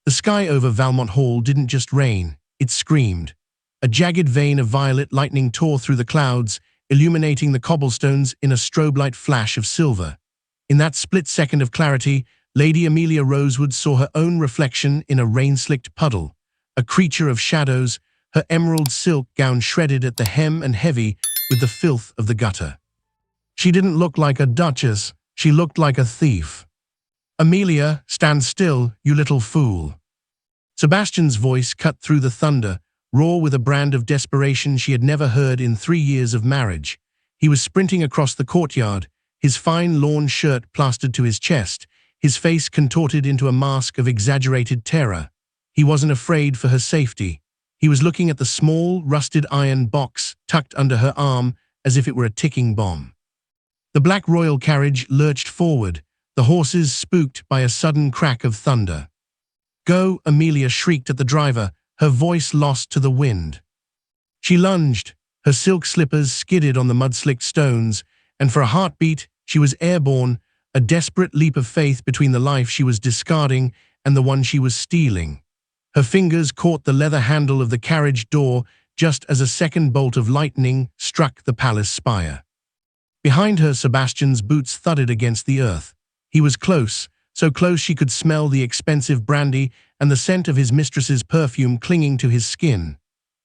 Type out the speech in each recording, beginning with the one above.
The sky over Valmont Hall didn't just rain, it screamed. A jagged vein of violet lightning tore through the clouds, illuminating the cobblestones in a strobe-light flash of silver. In that split second of clarity, Lady Amelia Rosewood saw her own reflection in a rain-slicked puddle, a creature of shadows, her emerald silk gown shredded at the hem and heavy with the filth of the gutter. She didn't look like a duchess, she looked like a thief. "Amelia, stand still, you little fool." Sebastian's voice cut through the thunder, raw with a brand of desperation she had never heard in 3 years of marriage. He was sprinting across the courtyard, his fine lawn shirt plastered to his chest, his face contorted into a mask of exaggerated terror. He wasn't afraid for her safety. He was looking at the small, rusted iron box tucked under her arm as if it were a ticking bomb. The black royal carriage lurched forward, the horses spooked by a sudden crack of thunder. "Go!" Amelia shrieked at the driver, her voice lost to the wind. She lunged, her silk slippers skidded on the mud-slicked stones, and for a heartbeat she was airborne, a desperate leap of faith between the life she was discarding and the one she was stealing. Her fingers caught the leather handle of the carriage door just as a second bolt of lightning struck the palace spire. Behind her, Sebastian's boots thudded against the earth. He was close, so close she could smell the expensive brandy and the scent of his mistress's perfume clinging to his skin.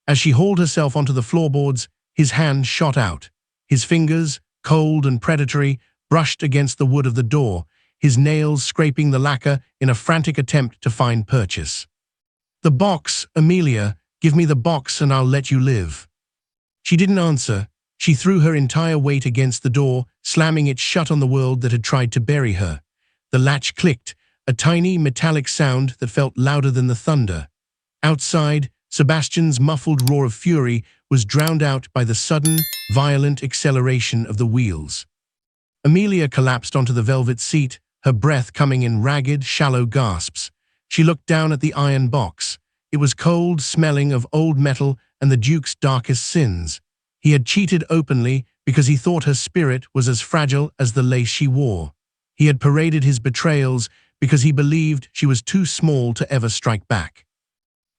As she hauled herself onto the floorboards, his hand shot out. His fingers, cold and predatory, brushed against the wood of the door, his nails scraping the lacquer in a frantic attempt to find purchase. "The box, Amelia, give me the box and I'll let you live." She didn't answer. She threw her entire weight against the door, slamming it shut on the world that had tried to bury her. The latch clicked, a tiny metallic sound that felt louder than the thunder. Outside, Sebastian's muffled roar of fury was drowned out by the sudden, violent acceleration of the wheels. Amelia collapsed onto the velvet seat, her breath coming in ragged, shallow gasps. She looked down at the iron box. It was cold, smelling of old metal and the Duke's darkest sins. He had cheated openly because he thought her spirit was as fragile as the lace she wore. He had paraded his betrayals because he believed she was too small to ever strike back.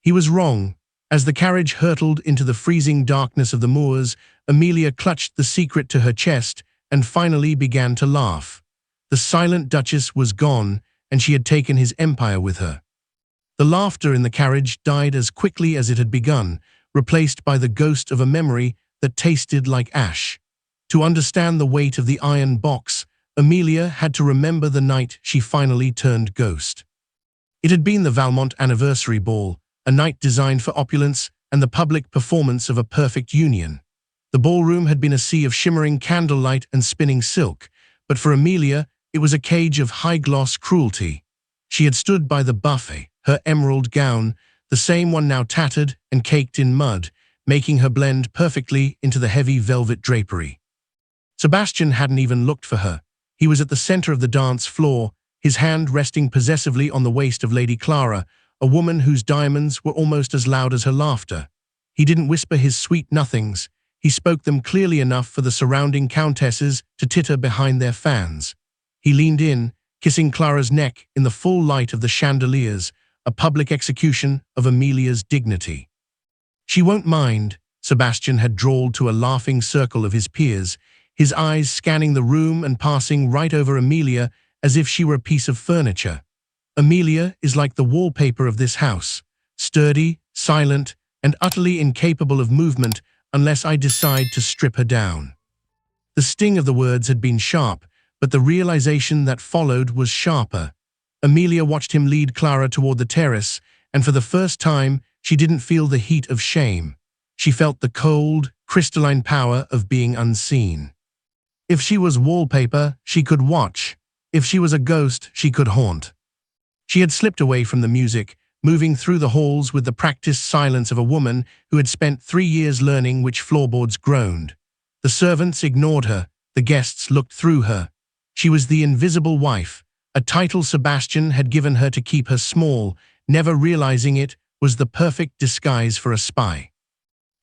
He was wrong. As the carriage hurtled into the freezing darkness of the moors, Amelia clutched the secret to her chest and finally began to laugh. The silent Duchess was gone, and she had taken his empire with her. The laughter in the carriage died as quickly as it had begun, replaced by the ghost of a memory that tasted like ash. To understand the weight of the iron box, Amelia had to remember the night she finally turned ghost. It had been the Valmont anniversary ball, a night designed for opulence and the public performance of a perfect union. The ballroom had been a sea of shimmering candlelight and spinning silk, but for Amelia, it was a cage of high-gloss cruelty. She had stood by the buffet, her emerald gown, the same one now tattered and caked in mud, making her blend perfectly into the heavy velvet drapery. Sebastian hadn't even looked for her. He was at the center of the dance floor, his hand resting possessively on the waist of Lady Clara, a woman whose diamonds were almost as loud as her laughter. He didn't whisper his sweet nothings. He spoke them clearly enough for the surrounding countesses to titter behind their fans. He leaned in, kissing Clara's neck in the full light of the chandeliers, a public execution of Amelia's dignity. "She won't mind," Sebastian had drawled to a laughing circle of his peers, his eyes scanning the room and passing right over Amelia as if she were a piece of furniture. "Amelia is like the wallpaper of this house, sturdy, silent, and utterly incapable of movement unless I decide to strip her down." The sting of the words had been sharp, but the realization that followed was sharper. Amelia watched him lead Clara toward the terrace, and for the first time, she didn't feel the heat of shame. She felt the cold, crystalline power of being unseen. If she was wallpaper, she could watch. If she was a ghost, she could haunt. She had slipped away from the music, moving through the halls with the practiced silence of a woman who had spent 3 years learning which floorboards groaned. The servants ignored her, the guests looked through her. She was the invisible wife, a title Sebastian had given her to keep her small, never realizing it was the perfect disguise for a spy.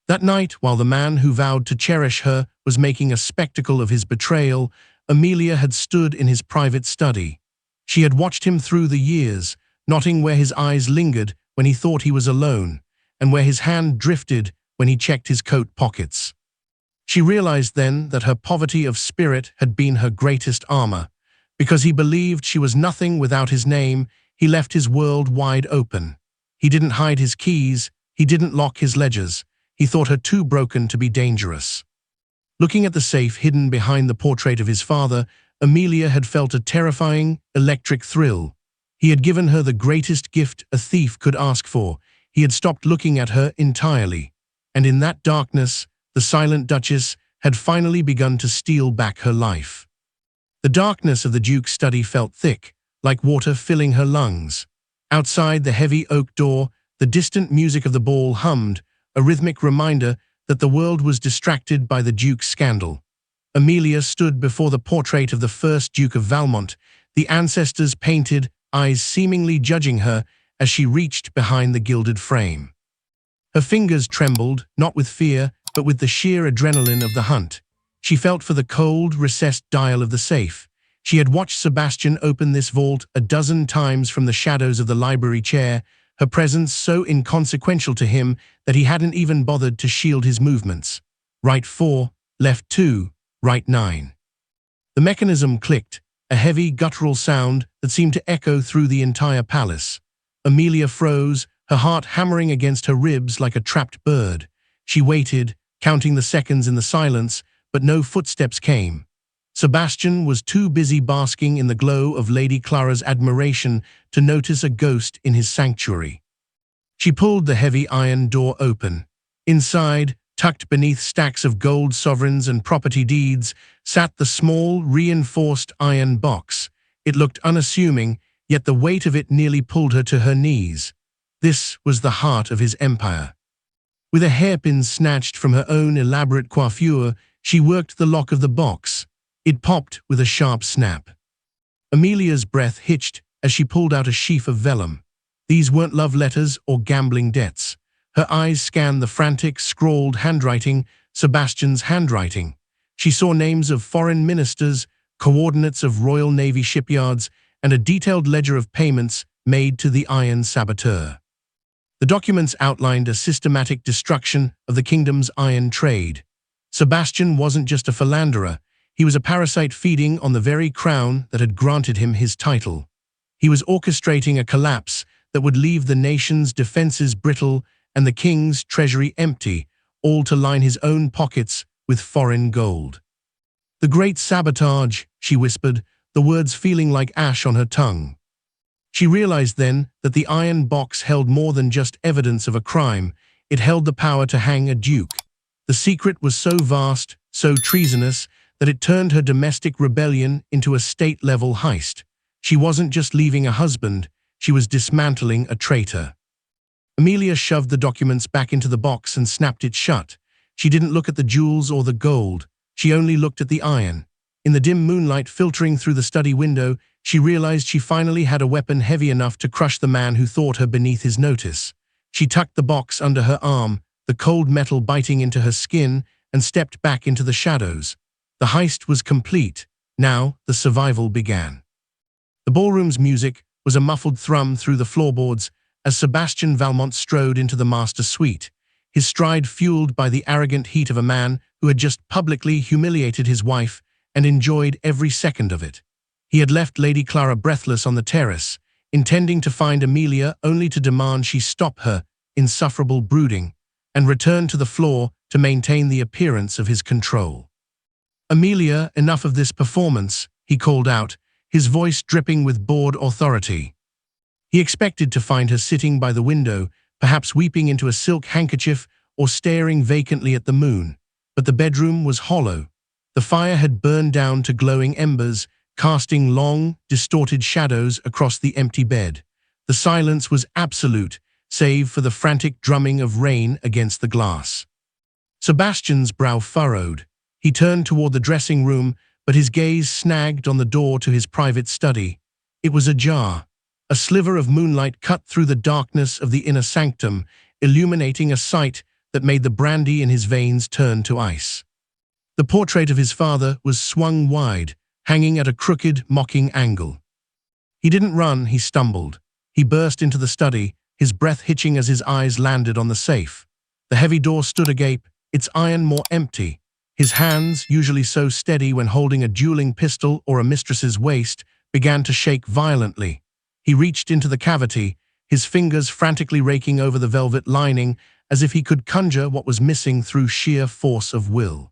That night, while the man who vowed to cherish her was making a spectacle of his betrayal, Amelia had stood in his private study. She had watched him through the years, noting where his eyes lingered when he thought he was alone, and where his hand drifted when he checked his coat pockets. She realized then that her poverty of spirit had been her greatest armor. Because he believed she was nothing without his name, he left his world wide open. He didn't hide his keys, he didn't lock his ledgers. He thought her too broken to be dangerous. Looking at the safe hidden behind the portrait of his father, Amelia had felt a terrifying, electric thrill. He had given her the greatest gift a thief could ask for. He had stopped looking at her entirely. And in that darkness, the silent Duchess had finally begun to steal back her life. The darkness of the Duke's study felt thick, like water filling her lungs. Outside the heavy oak door, the distant music of the ball hummed, a rhythmic reminder that the world was distracted by the Duke's scandal. Amelia stood before the portrait of the first Duke of Valmont, the ancestors painted, eyes seemingly judging her as she reached behind the gilded frame. Her fingers trembled, not with fear, but with the sheer adrenaline of the hunt. She felt for the cold, recessed dial of the safe. She had watched Sebastian open this vault a dozen times from the shadows of the library chair, her presence so inconsequential to him that he hadn't even bothered to shield his movements. Right 4, left 2, right 9. The mechanism clicked, a heavy, guttural sound that seemed to echo through the entire palace. Amelia froze, her heart hammering against her ribs like a trapped bird. She waited, counting the seconds in the silence, but no footsteps came. Sebastian was too busy basking in the glow of Lady Clara's admiration to notice a ghost in his sanctuary. She pulled the heavy iron door open. Inside, tucked beneath stacks of gold sovereigns and property deeds, sat the small, reinforced iron box. It looked unassuming, yet the weight of it nearly pulled her to her knees. This was the heart of his empire. With a hairpin snatched from her own elaborate coiffure, she worked the lock of the box. It popped with a sharp snap. Amelia's breath hitched as she pulled out a sheaf of vellum. These weren't love letters or gambling debts. Her eyes scanned the frantic, scrawled handwriting, Sebastian's handwriting. She saw names of foreign ministers, coordinates of Royal Navy shipyards, and a detailed ledger of payments made to the iron saboteur. The documents outlined a systematic destruction of the kingdom's iron trade. Sebastian wasn't just a philanderer. He was a parasite feeding on the very crown that had granted him his title. He was orchestrating a collapse that would leave the nation's defenses brittle and the king's treasury empty, all to line his own pockets with foreign gold. "The great sabotage," she whispered, the words feeling like ash on her tongue. She realized then that the iron box held more than just evidence of a crime. It held the power to hang a duke. The secret was so vast, so treasonous, that it turned her domestic rebellion into a state-level heist. She wasn't just leaving a husband, she was dismantling a traitor. Amelia shoved the documents back into the box and snapped it shut. She didn't look at the jewels or the gold, she only looked at the iron. In the dim moonlight filtering through the study window, she realized she finally had a weapon heavy enough to crush the man who thought her beneath his notice. She tucked the box under her arm, the cold metal biting into her skin, and stepped back into the shadows. The heist was complete. Now the survival began. The ballroom's music was a muffled thrum through the floorboards as Sebastian Valmont strode into the master suite, his stride fueled by the arrogant heat of a man who had just publicly humiliated his wife and enjoyed every second of it. He had left Lady Clara breathless on the terrace, intending to find Amelia only to demand she stop her insufferable brooding and return to the floor to maintain the appearance of his control. "Amelia, enough of this performance," he called out, his voice dripping with bored authority. He expected to find her sitting by the window, perhaps weeping into a silk handkerchief or staring vacantly at the moon. But the bedroom was hollow. The fire had burned down to glowing embers, casting long, distorted shadows across the empty bed. The silence was absolute, save for the frantic drumming of rain against the glass. Sebastian's brow furrowed. He turned toward the dressing room, but his gaze snagged on the door to his private study. It was ajar. A sliver of moonlight cut through the darkness of the inner sanctum, illuminating a sight that made the brandy in his veins turn to ice. The portrait of his father was swung wide, hanging at a crooked, mocking angle. He didn't run, he stumbled. He burst into the study, his breath hitching as his eyes landed on the safe. The heavy door stood agape, its iron more empty. His hands, usually so steady when holding a dueling pistol or a mistress's waist, began to shake violently. He reached into the cavity, his fingers frantically raking over the velvet lining as if he could conjure what was missing through sheer force of will.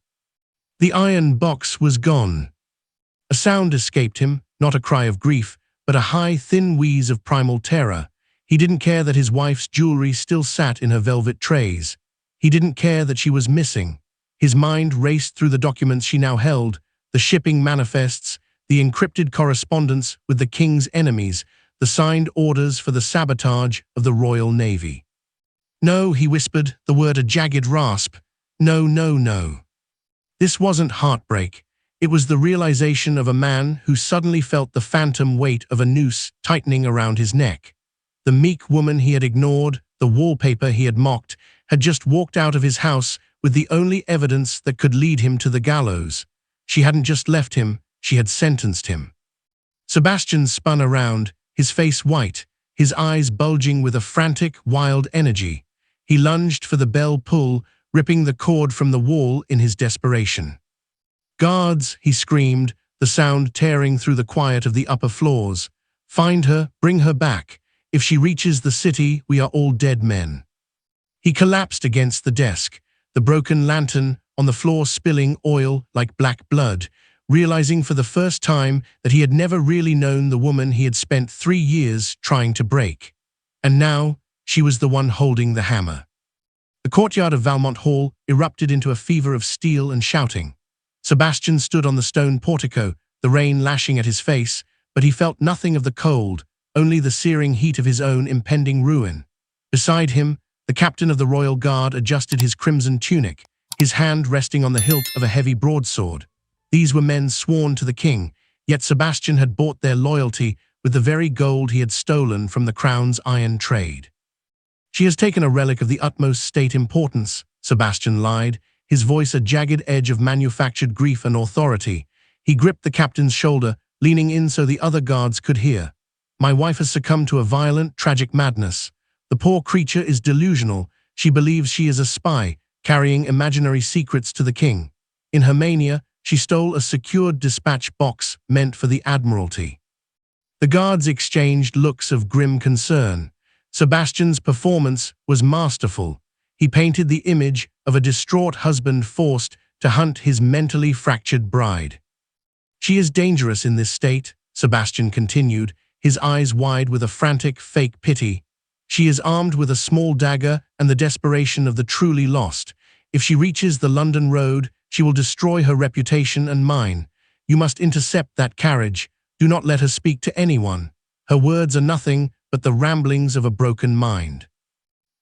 The iron box was gone. A sound escaped him, not a cry of grief, but a high, thin wheeze of primal terror. He didn't care that his wife's jewelry still sat in her velvet trays. He didn't care that she was missing. His mind raced through the documents she now held, the shipping manifests, the encrypted correspondence with the king's enemies, the signed orders for the sabotage of the Royal Navy. "No," he whispered, the word a jagged rasp. "No, no, no." This wasn't heartbreak. It was the realization of a man who suddenly felt the phantom weight of a noose tightening around his neck. The meek woman he had ignored, the wallpaper he had mocked, had just walked out of his house with the only evidence that could lead him to the gallows. She hadn't just left him, she had sentenced him. Sebastian spun around, his face white, his eyes bulging with a frantic, wild energy. He lunged for the bell pull, ripping the cord from the wall in his desperation. "Guards," he screamed, the sound tearing through the quiet of the upper floors. "Find her, bring her back. If she reaches the city, we are all dead men." He collapsed against the desk, the broken lantern on the floor spilling oil like black blood, realizing for the first time that he had never really known the woman he had spent 3 years trying to break. And now, she was the one holding the hammer. The courtyard of Valmont Hall erupted into a fever of steel and shouting. Sebastian stood on the stone portico, the rain lashing at his face, but he felt nothing of the cold, only the searing heat of his own impending ruin. Beside him, the captain of the Royal Guard adjusted his crimson tunic, his hand resting on the hilt of a heavy broadsword. These were men sworn to the king, yet Sebastian had bought their loyalty with the very gold he had stolen from the crown's iron trade. "She has taken a relic of the utmost state importance," Sebastian lied, his voice a jagged edge of manufactured grief and authority. He gripped the captain's shoulder, leaning in so the other guards could hear. "My wife has succumbed to a violent, tragic madness. The poor creature is delusional. She believes she is a spy, carrying imaginary secrets to the king. In her mania, she stole a secured dispatch box meant for the Admiralty." The guards exchanged looks of grim concern. Sebastian's performance was masterful. He painted the image of a distraught husband forced to hunt his mentally fractured bride. "She is dangerous in this state," Sebastian continued, his eyes wide with a frantic, fake pity. "She is armed with a small dagger and the desperation of the truly lost. If she reaches the London road, she will destroy her reputation and mine. You must intercept that carriage. Do not let her speak to anyone. Her words are nothing but the ramblings of a broken mind."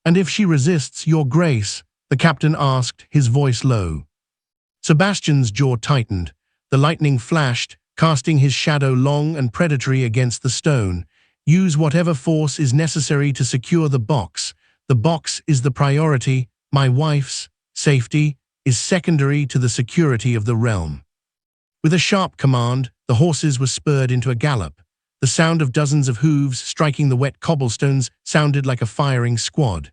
"And if she resists, your grace?" the captain asked, his voice low. Sebastian's jaw tightened. The lightning flashed, casting his shadow long and predatory against the stone. "Use whatever force is necessary to secure the box. The box is the priority. My wife's safety is secondary to the security of the realm." With a sharp command, the horses were spurred into a gallop. The sound of dozens of hooves striking the wet cobblestones sounded like a firing squad.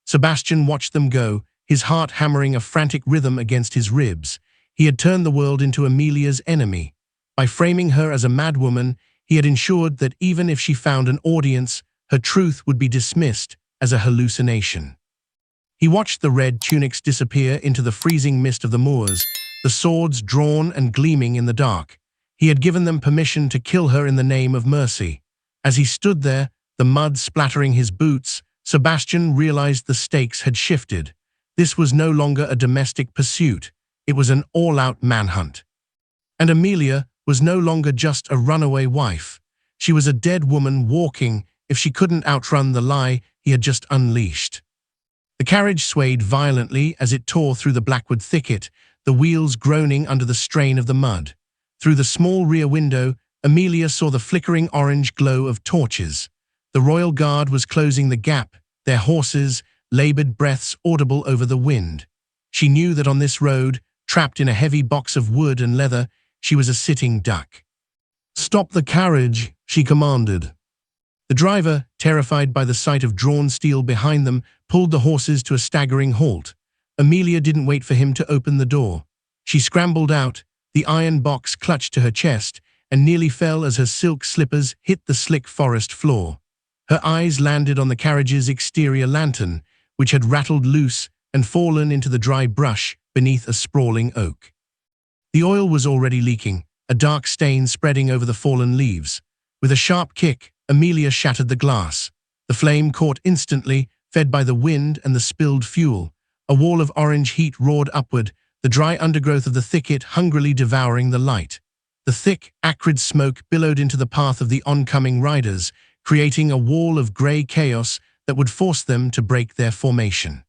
Sebastian watched them go, his heart hammering a frantic rhythm against his ribs. He had turned the world into Amelia's enemy. By framing her as a madwoman, he had ensured that even if she found an audience, her truth would be dismissed as a hallucination. He watched the red tunics disappear into the freezing mist of the moors, the swords drawn and gleaming in the dark. He had given them permission to kill her in the name of mercy. As he stood there, the mud splattering his boots, Sebastian realized the stakes had shifted. This was no longer a domestic pursuit. It was an all-out manhunt. And Amelia was no longer just a runaway wife. She was a dead woman walking if she couldn't outrun the lie he had just unleashed. The carriage swayed violently as it tore through the blackwood thicket, the wheels groaning under the strain of the mud. Through the small rear window, Amelia saw the flickering orange glow of torches. The Royal Guard was closing the gap, their horses, labored breaths audible over the wind. She knew that on this road, trapped in a heavy box of wood and leather, she was a sitting duck. "Stop the carriage," she commanded. The driver, terrified by the sight of drawn steel behind them, pulled the horses to a staggering halt. Amelia didn't wait for him to open the door. She scrambled out, the iron box clutched to her chest, and nearly fell as her silk slippers hit the slick forest floor. Her eyes landed on the carriage's exterior lantern, which had rattled loose and fallen into the dry brush beneath a sprawling oak. The oil was already leaking, a dark stain spreading over the fallen leaves. With a sharp kick, Amelia shattered the glass. The flame caught instantly, fed by the wind and the spilled fuel. A wall of orange heat roared upward, the dry undergrowth of the thicket hungrily devouring the light. The thick, acrid smoke billowed into the path of the oncoming riders, creating a wall of grey chaos that would force them to break their formation.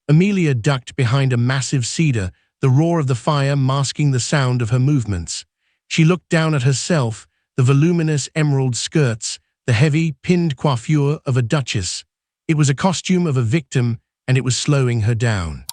Amelia ducked behind a massive cedar, the roar of the fire masking the sound of her movements. She looked down at herself, the voluminous emerald skirts, the heavy, pinned coiffure of a duchess. It was a costume of a victim, and it was slowing her down.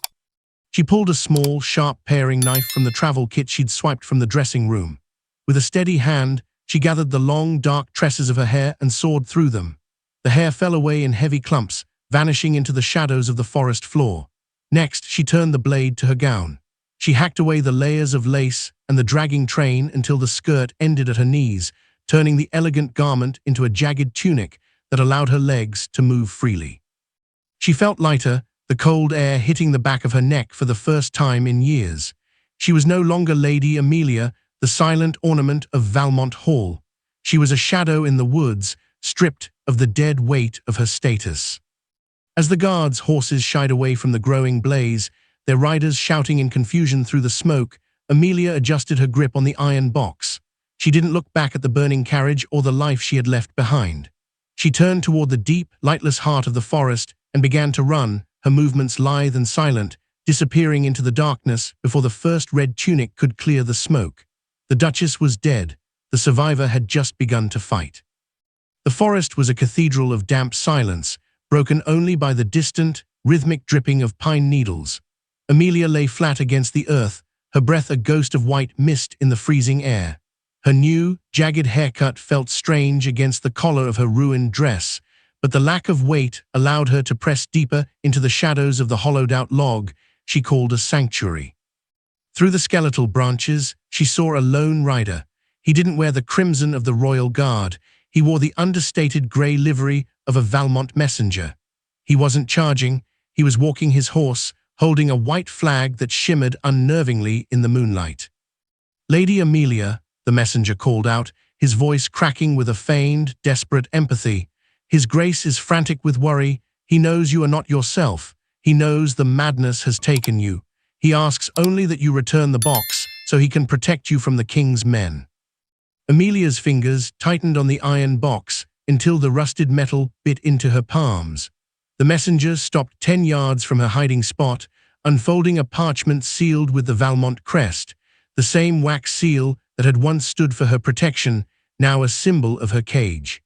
She pulled a small, sharp paring knife from the travel kit she'd swiped from the dressing room. With a steady hand, she gathered the long, dark tresses of her hair and sawed through them. The hair fell away in heavy clumps, vanishing into the shadows of the forest floor. Next, she turned the blade to her gown. She hacked away the layers of lace and the dragging train until the skirt ended at her knees, turning the elegant garment into a jagged tunic that allowed her legs to move freely. She felt lighter, the cold air hitting the back of her neck for the first time in years. She was no longer Lady Amelia, the silent ornament of Valmont Hall. She was a shadow in the woods, stripped of the dead weight of her status. As the guards' horses shied away from the growing blaze, their riders shouting in confusion through the smoke, Amelia adjusted her grip on the iron box. She didn't look back at the burning carriage or the life she had left behind. She turned toward the deep, lightless heart of the forest and began to run, her movements lithe and silent, disappearing into the darkness before the first red tunic could clear the smoke. The Duchess was dead. The survivor had just begun to fight. The forest was a cathedral of damp silence, broken only by the distant, rhythmic dripping of pine needles. Amelia lay flat against the earth, her breath a ghost of white mist in the freezing air. Her new, jagged haircut felt strange against the collar of her ruined dress, but the lack of weight allowed her to press deeper into the shadows of the hollowed-out log she called a sanctuary. Through the skeletal branches, she saw a lone rider. He didn't wear the crimson of the royal guard. He wore the understated grey livery of a Valmont messenger. He wasn't charging. He was walking his horse, holding a white flag that shimmered unnervingly in the moonlight. "Lady Amelia," the messenger called out, his voice cracking with a feigned, desperate empathy. "His Grace is frantic with worry. He knows you are not yourself. He knows the madness has taken you. He asks only that you return the box so he can protect you from the king's men." Amelia's fingers tightened on the iron box until the rusted metal bit into her palms. The messenger stopped 10 yards from her hiding spot, unfolding a parchment sealed with the Valmont crest, the same wax seal that had once stood for her protection, now a symbol of her cage.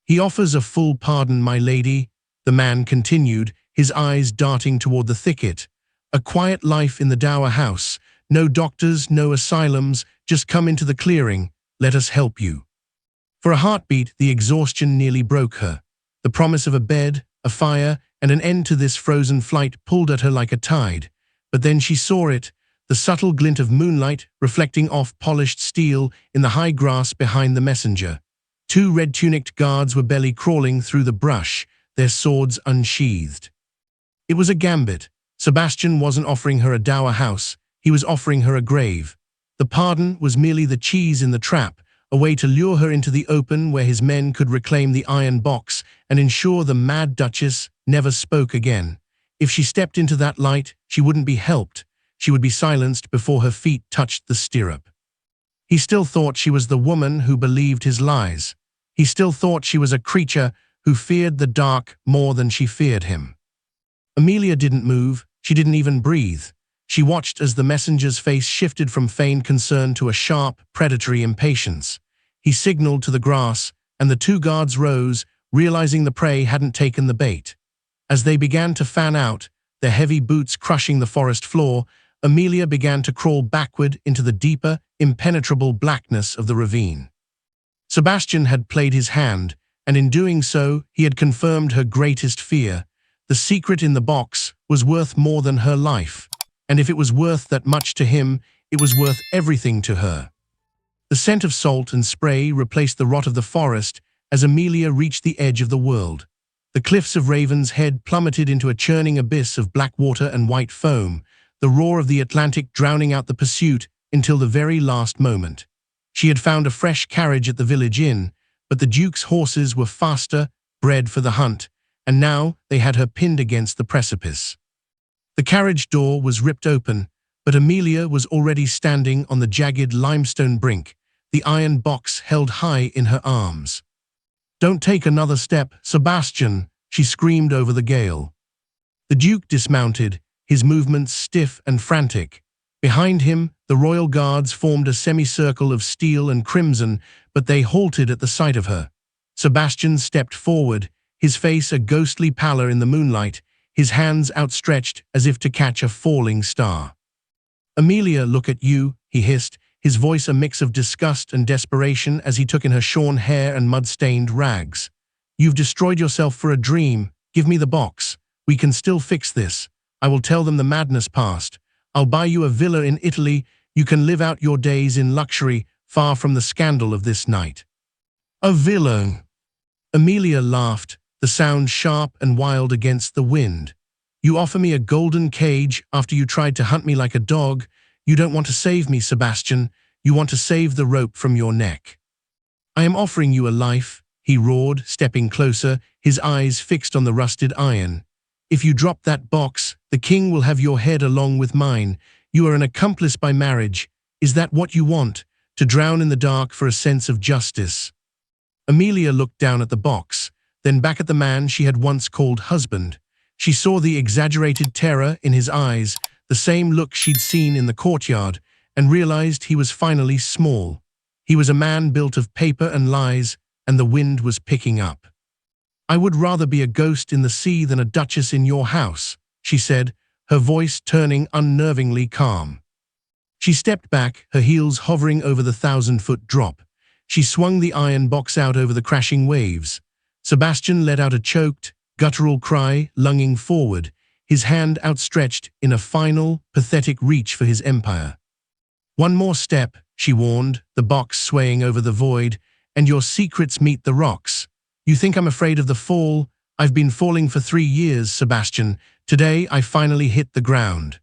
"He offers a full pardon, my lady," the man continued, his eyes darting toward the thicket. "A quiet life in the dower house. No doctors, no asylums, just come into the clearing. Let us help you." For a heartbeat, the exhaustion nearly broke her. The promise of a bed, a fire, and an end to this frozen flight pulled at her like a tide. But then she saw it, the subtle glint of moonlight reflecting off polished steel in the high grass behind the messenger. 2 red-tunicked guards were belly crawling through the brush, their swords unsheathed. It was a gambit. Sebastian wasn't offering her a dower house, he was offering her a grave. The pardon was merely the cheese in the trap, a way to lure her into the open where his men could reclaim the iron box and ensure the mad Duchess never spoke again. If she stepped into that light, she wouldn't be helped. She would be silenced before her feet touched the stirrup. He still thought she was the woman who believed his lies. He still thought she was a creature who feared the dark more than she feared him. Amelia didn't move. She didn't even breathe. She watched as the messenger's face shifted from feigned concern to a sharp, predatory impatience. He signaled to the grass, and the 2 guards rose, realizing the prey hadn't taken the bait. As they began to fan out, their heavy boots crushing the forest floor, Amelia began to crawl backward into the deeper, impenetrable blackness of the ravine. Sebastian had played his hand, and in doing so, he had confirmed her greatest fear. The secret in the box was worth more than her life, and if it was worth that much to him, it was worth everything to her. The scent of salt and spray replaced the rot of the forest as Amelia reached the edge of the world. The cliffs of Raven's Head plummeted into a churning abyss of black water and white foam, the roar of the Atlantic drowning out the pursuit until the very last moment. She had found a fresh carriage at the village inn, but the Duke's horses were faster, bred for the hunt, and now they had her pinned against the precipice. The carriage door was ripped open, but Amelia was already standing on the jagged limestone brink, the iron box held high in her arms. "Don't take another step, Sebastian," she screamed over the gale. The Duke dismounted, his movements stiff and frantic. Behind him, the royal guards formed a semicircle of steel and crimson, but they halted at the sight of her. Sebastian stepped forward, his face a ghostly pallor in the moonlight, his hands outstretched as if to catch a falling star. "Amelia, look at you," he hissed, his voice a mix of disgust and desperation as he took in her shorn hair and mud-stained rags. "You've destroyed yourself for a dream. Give me the box. We can still fix this. I will tell them the madness passed. I'll buy you a villa in Italy. You can live out your days in luxury, far from the scandal of this night." "A villa?" Amelia laughed, the sound sharp and wild against the wind. "You offer me a golden cage after you tried to hunt me like a dog. You don't want to save me, Sebastian. You want to save the rope from your neck." "I am offering you a life," he roared, stepping closer, his eyes fixed on the rusted iron. "If you drop that box, the king will have your head along with mine. You are an accomplice by marriage. Is that what you want? To drown in the dark for a sense of justice?" Amelia looked down at the box, then back at the man she had once called husband. She saw the exaggerated terror in his eyes, the same look she'd seen in the courtyard, and realized he was finally small. He was a man built of paper and lies, and the wind was picking up. "I would rather be a ghost in the sea than a duchess in your house," she said, her voice turning unnervingly calm. She stepped back, her heels hovering over the 1,000-foot drop. She swung the iron box out over the crashing waves. Sebastian let out a choked, guttural cry, lunging forward, his hand outstretched in a final, pathetic reach for his empire. "One more step," she warned, the box swaying over the void, "and your secrets meet the rocks. You think I'm afraid of the fall? I've been falling for 3 years, Sebastian. Today I finally hit the ground."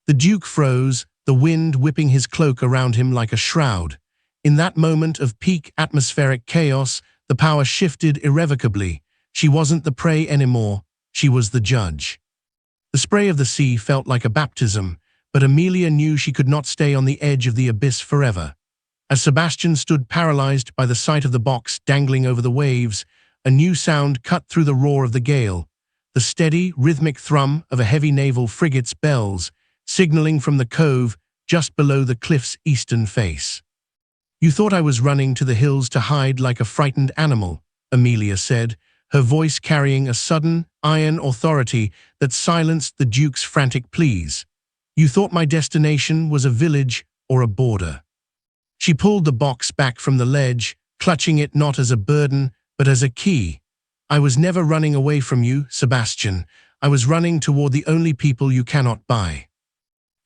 The Duke froze, the wind whipping his cloak around him like a shroud. In that moment of peak atmospheric chaos, the power shifted irrevocably. She wasn't the prey anymore, she was the judge. The spray of the sea felt like a baptism, but Amelia knew she could not stay on the edge of the abyss forever. As Sebastian stood paralyzed by the sight of the box dangling over the waves, a new sound cut through the roar of the gale, the steady, rhythmic thrum of a heavy naval frigate's bells, signaling from the cove just below the cliff's eastern face. "You thought I was running to the hills to hide like a frightened animal," Amelia said, her voice carrying a sudden, iron authority that silenced the Duke's frantic pleas. "You thought my destination was a village or a border." She pulled the box back from the ledge, clutching it not as a burden, but as a key. "I was never running away from you, Sebastian. I was running toward the only people you cannot buy."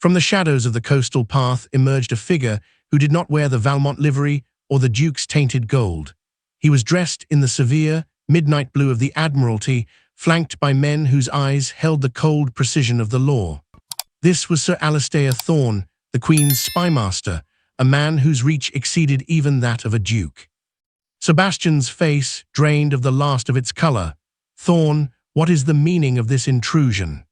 From the shadows of the coastal path emerged a figure who did not wear the Valmont livery or the Duke's tainted gold. He was dressed in the severe, midnight blue of the Admiralty, flanked by men whose eyes held the cold precision of the law. This was Sir Alistair Thorne, the Queen's spymaster, a man whose reach exceeded even that of a duke. Sebastian's face drained of the last of its color. "Thorne, what is the meaning of this intrusion?"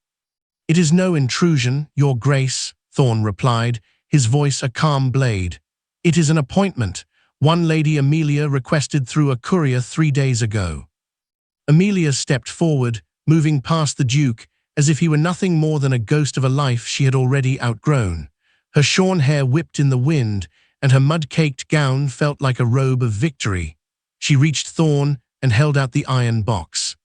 "It is no intrusion, Your Grace," Thorne replied, his voice a calm blade. "It is an appointment, one Lady Amelia requested through a courier 3 days ago." Amelia stepped forward, moving past the Duke, as if he were nothing more than a ghost of a life she had already outgrown. Her shorn hair whipped in the wind, and her mud-caked gown felt like a robe of victory. She reached Thorne and held out the iron box.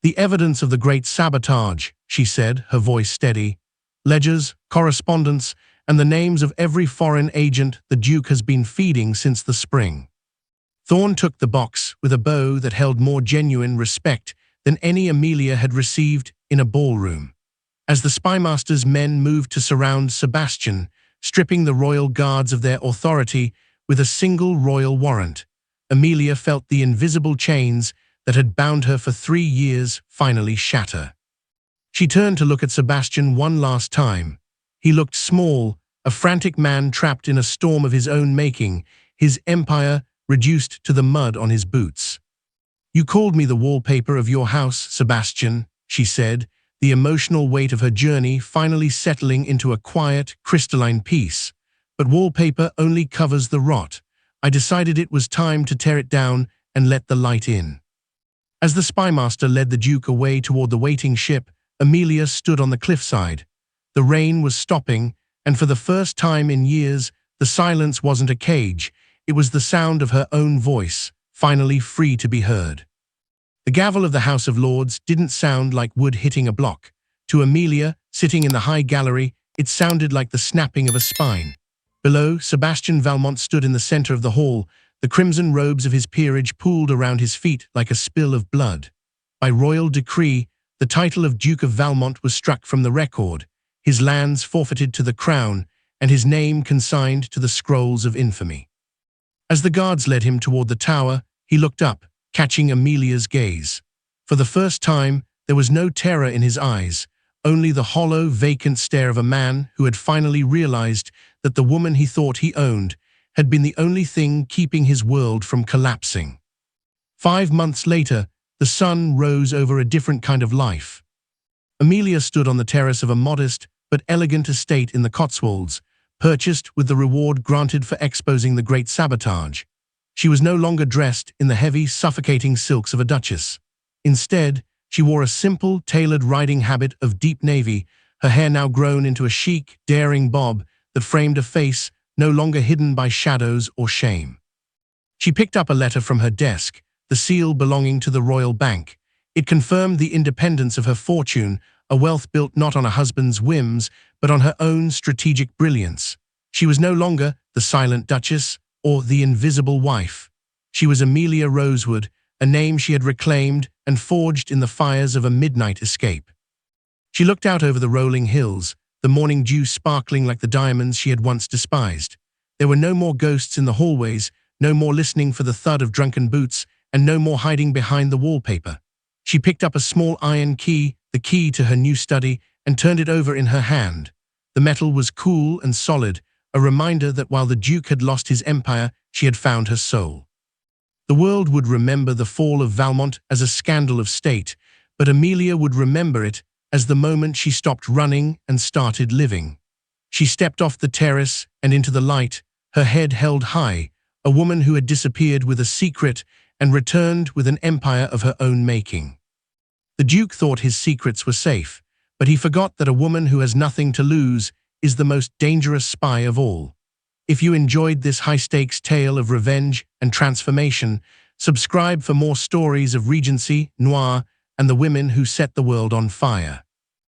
"The evidence of the great sabotage," she said, her voice steady. "Ledgers, correspondence, and the names of every foreign agent the Duke has been feeding since the spring." Thorne took the box with a bow that held more genuine respect than any Amelia had received in a ballroom. As the spymaster's men moved to surround Sebastian, stripping the royal guards of their authority with a single royal warrant, Amelia felt the invisible chains that had bound her for 3 years finally shatter. She turned to look at Sebastian one last time. He looked small, a frantic man trapped in a storm of his own making, his empire reduced to the mud on his boots. "You called me the wallpaper of your house, Sebastian," she said, the emotional weight of her journey finally settling into a quiet, crystalline peace. "But wallpaper only covers the rot. I decided it was time to tear it down and let the light in." As the spymaster led the Duke away toward the waiting ship, Amelia stood on the cliffside. The rain was stopping, and for the first time in years, the silence wasn't a cage. It was the sound of her own voice, finally free to be heard. The gavel of the House of Lords didn't sound like wood hitting a block. To Amelia, sitting in the high gallery, it sounded like the snapping of a spine. Below, Sebastian Valmont stood in the center of the hall, the crimson robes of his peerage pooled around his feet like a spill of blood. By royal decree, the title of Duke of Valmont was struck from the record, his lands forfeited to the crown, and his name consigned to the scrolls of infamy. As the guards led him toward the tower, he looked up, catching Amelia's gaze. For the first time, there was no terror in his eyes, only the hollow, vacant stare of a man who had finally realized that the woman he thought he owned had been the only thing keeping his world from collapsing. 5 months later, the sun rose over a different kind of life. Amelia stood on the terrace of a modest but elegant estate in the Cotswolds, purchased with the reward granted for exposing the great sabotage. She was no longer dressed in the heavy, suffocating silks of a duchess. Instead, she wore a simple, tailored riding habit of deep navy, her hair now grown into a chic, daring bob that framed a face no longer hidden by shadows or shame. She picked up a letter from her desk, the seal belonging to the royal bank. It confirmed the independence of her fortune, a wealth built not on a husband's whims, but on her own strategic brilliance. She was no longer the silent duchess or the invisible wife. She was Amelia Rosewood, a name she had reclaimed and forged in the fires of a midnight escape. She looked out over the rolling hills, the morning dew sparkling like the diamonds she had once despised. There were no more ghosts in the hallways, no more listening for the thud of drunken boots, and no more hiding behind the wallpaper. She picked up a small iron key, the key to her new study, and turned it over in her hand. The metal was cool and solid, a reminder that while the Duke had lost his empire, she had found her soul. The world would remember the fall of Valmont as a scandal of state, but Amelia would remember it as the moment she stopped running and started living. She stepped off the terrace and into the light, her head held high, a woman who had disappeared with a secret and returned with an empire of her own making. The Duke thought his secrets were safe, but he forgot that a woman who has nothing to lose is the most dangerous spy of all. If you enjoyed this high-stakes tale of revenge and transformation, subscribe for more stories of Regency, noir, and the women who set the world on fire.